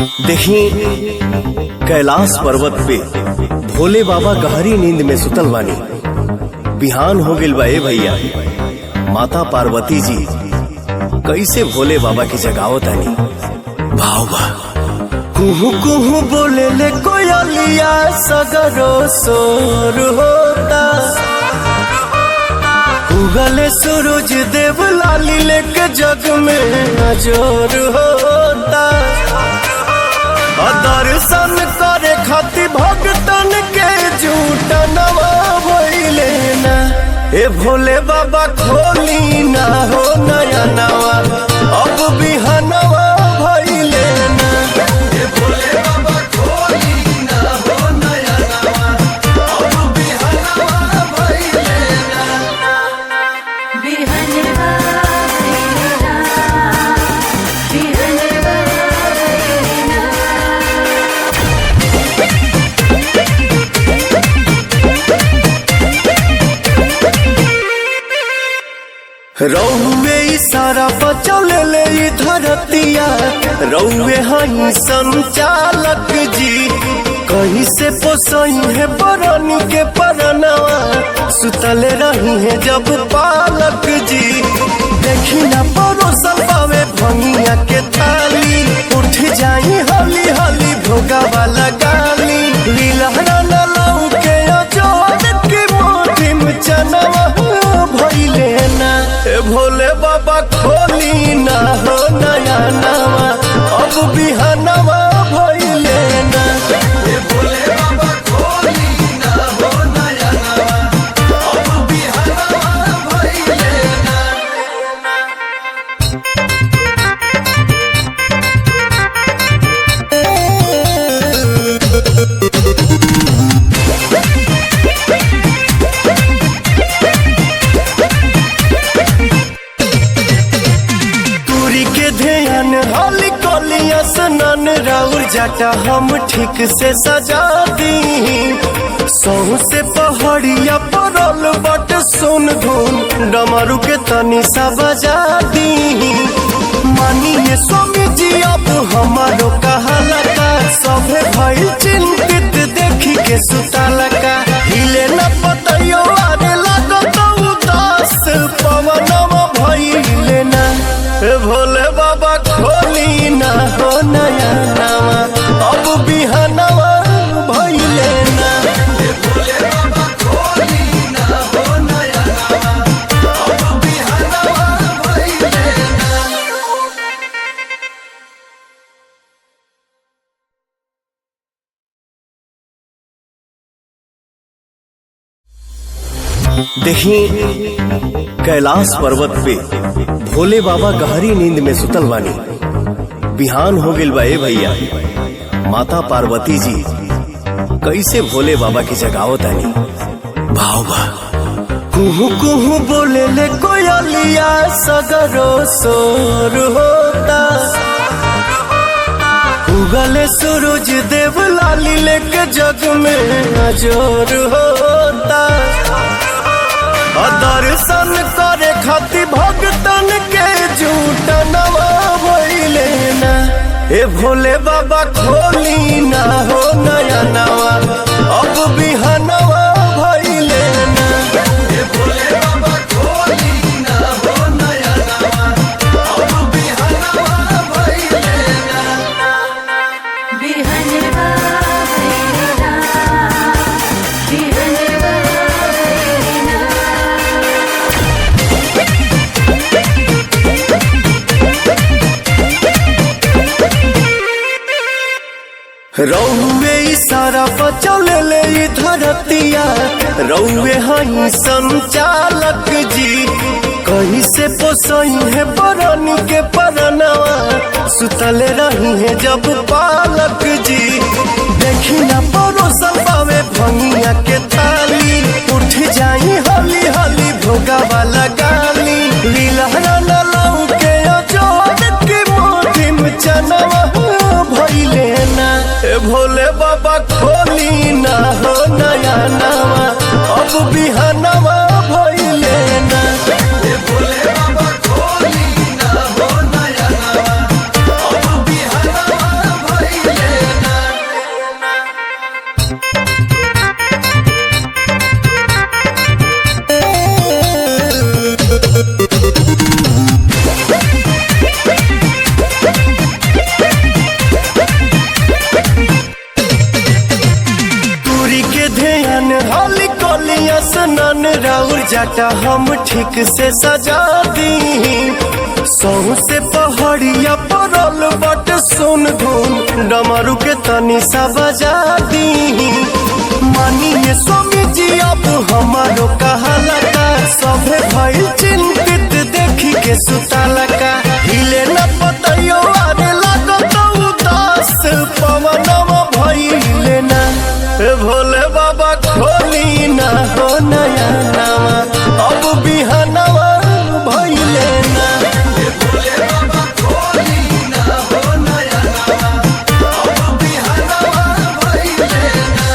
देखी कैलाश पर्वत पे भोले बाबा गहरी नींद में सुतल बानी। बिहान हो गिल बा ए भैया, माता पार्वती जी कैसे भोले बाबा की जगावत आनी। भाव बा कुहू कुहू बोले ले कोयलिया, सगरो सोर होता। उगले सूरज देव लाली लेके जग में नजर होता। दर्शन करे खातिर भक्तन के झूठ नवा भइले ना। ए भोले बाबा खोली ना हो नया नवा, अब बिहनवा भइले ना। ए भोले बाबा खोली ना हो नया नवा, अब बिहनवा भइले ना। बिहनवा भइले ना, बिहनवा भइले ना। रौवे इशारा बचल ले धरतिया, रौवे हई संचालक जी। कहीं से पोसई है बरनी के परनवा, सुतल रही है जब पालक जी। देखी ना परोसल पावे भंगिया के थाली, उठ जाई हली हली भोगा वाला गाली। लीलहरा न लाऊ के अजोर की मोटी में चनवा भइले ना। ए भोले बाबा खोली ना हो नया नवा, अब बिहनवा भइले ना। ए भोले बाबा खोली ना हो नया नवा, अब बिहनवा भइले ना। तुरी के ध्यान हली कोलिया सनन राउर जाटा हम ठीक से सजा दी। सहू से पहाड़िया परल बट सुन धुन, डमरू के तनी सा बजा दी। मानिए स्वामी जी अब हमारो कहाला का, सभे भइल चिंतित देखी के सुताला का। हिले न पतयो आरे लागत उदास, पवनवा भइले ना। ए भोले बाबा खोली ना हो नया नवा, अब बिहनवा भइले ना। ए भोले बाबा खोली ना हो नया नवा, अब बिहनवा भइले ना। देखी कैलाश पर्वत पे भोले बाबा गहरी नींद में सुतल बानी। बिहान हो गिल बा ए भैया, माता पार्वती जी कैसे भोले बाबा की जगावत आनी। भाव बा कुहू कुहू बोले ले कोयलिया, सगरो सोर होता। उगले सूरज देव लाली लेके जग में नजर होता। दर्शन करे खातिर भक्तन के झूठ नवा भइले ना। ए भोले बाबा खोली ना हो नया नवा, अब बिहनवा भइले ना। ए भोले बाबा खोली ना हो नया नवा, अब बिहनवा भइले ना। बिहनवा भइले ना, बिहनवा भइले ना। रौवे इशारा बचल ले धरतिया, रौवे हई संचालक जी। कहीं से पोसई है बरनी के परनवा, सुतल रही है जब पालक जी। देखी ना परोसल पावे भंगिया के थाली, उठ जाई हली हली भोगा वाला गाली। लीलहरा न लाऊ के अजोर की मोटी में चनवा भइले ना। ए भोले बाबा खोली ना हो नया नवा, अब बिहनवा भइले ना। ए भोले बाबा खोली ना हो नया नवा, अब बिहनवा भइले जाटा हम ठीक से सजा दी। सौ से पहाड़िया परल बट सुन धुन डमरू के तनी सा बजा दी। मानिए स्वामी जी अब हमारो कहाला का सभे भइल चिंतित देखी के सुताला का। हिले न पतयो आरे लागत उदास पवनवा भइले ना। भोले बाबा खोली ना हो नया नवा अब बिहनवा भइले ना। भोले बाबा खोली ना हो नया नवा अब बिहनवा भइले ना।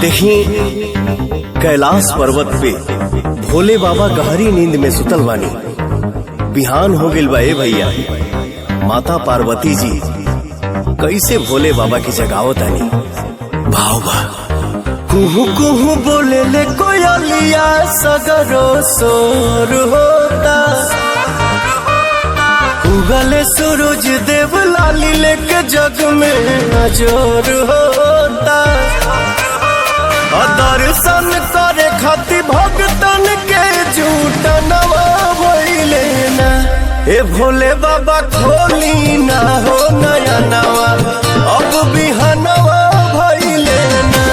देखी कैलाश पर्वत पे भोले बाबा गहरी नींद में सुतल बानी। बिहान हो गिल बा ए भैया। माता पार्वती जी कैसे भोले बाबा की जगावत आनी। भाव बा कुहू कुहू बोले ले कोयलिया सगरो सोर होता। उगले सूरज देव लाली लेके जग में नजर होता। दर्शन करे खातिर भक्तन के झूठ नवा भइले ना। ए भोले बाबा खोली ना हो नया नवा अब बिहनवा भइले ना।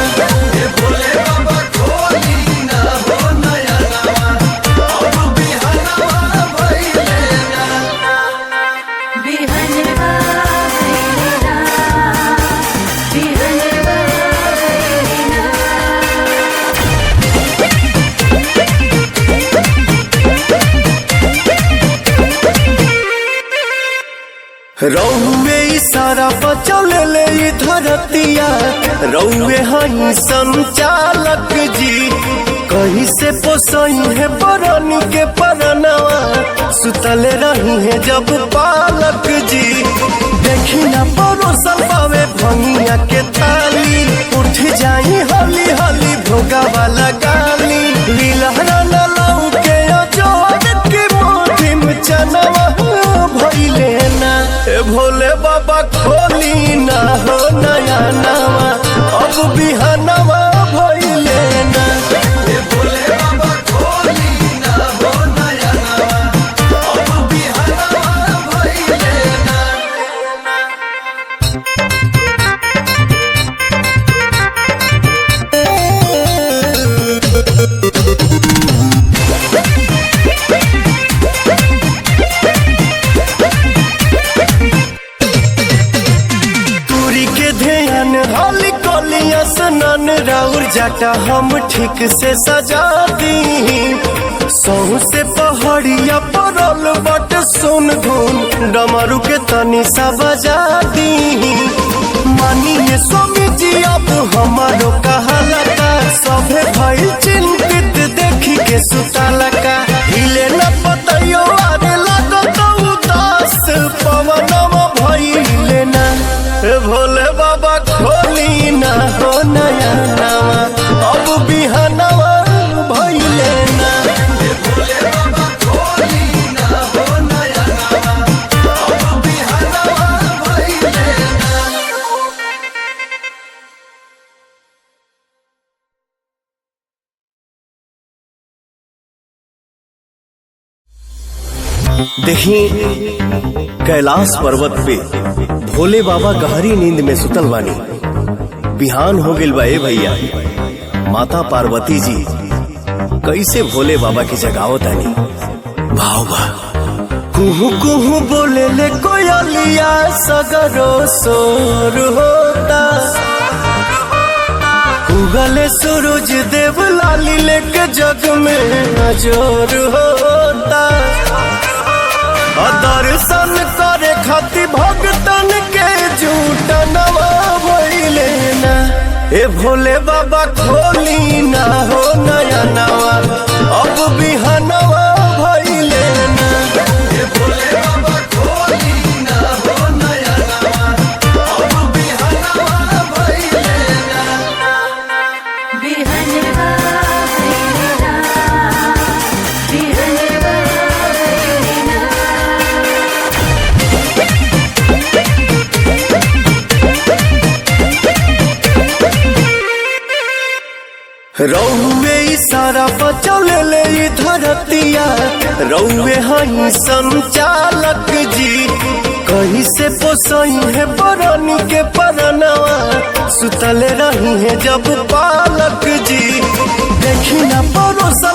ए भोले बाबा खोली ना हो नया नवा अब बिहनवा भइले ना। बिहनवा भइले ना, बिहनवा भइले ना। रौवे इशारा बचल ले धरतिया। रौवे हई संचालक जी कहीं से पोसई है बरनी के परनवा। सुतले रही है जब पालक जी देखी ना परोसल पावे भंगिया के थाली। उठ जाई हली हली भोगा वाला गाली। लीलहरा न लाऊ के अजोड़ के मोटी में चनवा भइले ना। ए भोले बाबा खोली ना हो नया नवा अब बिहनवा भइले ना। ए भोले बाबा खोली ना हो नया नवा अब बिहनवा भइले ना। तुरी के ध्यान हाली कोलिया सनन राउर जाटा हम ठीक से सजा दी। सौ से पहाड़िया परल बट सुन धुन डमरू के तनी सा बजा दी। मानिए स्वामी जी अब हमारो कहाला का सभे भइल चिंतित देखी के सुताला का। हिले न पतयो आरे लागत उदास पवनवा भइले ना। भोले बाबा खोली ना हो नया नवा अब बिहनवा भइले ना। भोले बाबा खोली ना हो नया नवा अब बिहनवा भइले ना। देखी कैलाश पर्वत पे भोले बाबा गहरी नींद में सुतल बानी। बिहान हो गिल बा ए भैया। माता पार्वती जी कैसे भोले बाबा की जगावत आनी। भाव बा कुहू कुहू बोले ले कोयलिया सगरो सोर होता। उगले सूरज देव लाली लेके जग में नजर होता। दर्शन करे खातिर भक्तन के झूठ नवा भइले ना। ए भोले बाबा खोली ना हो नया नवा अब बिहनवा भइले ना। ए भोले बाबा खोली ना हो नया नवा अब बिहनवा भइले ना। बिहनवा भइले ना, बिहनवा भइले ना। रौवे इशारा बचले ले ई धरतिया, रौवे हई संचालक जी। कहीं से पोसई है बरनी के परनवा, सुतले रही है जब पालक जी। देखी ना परोसा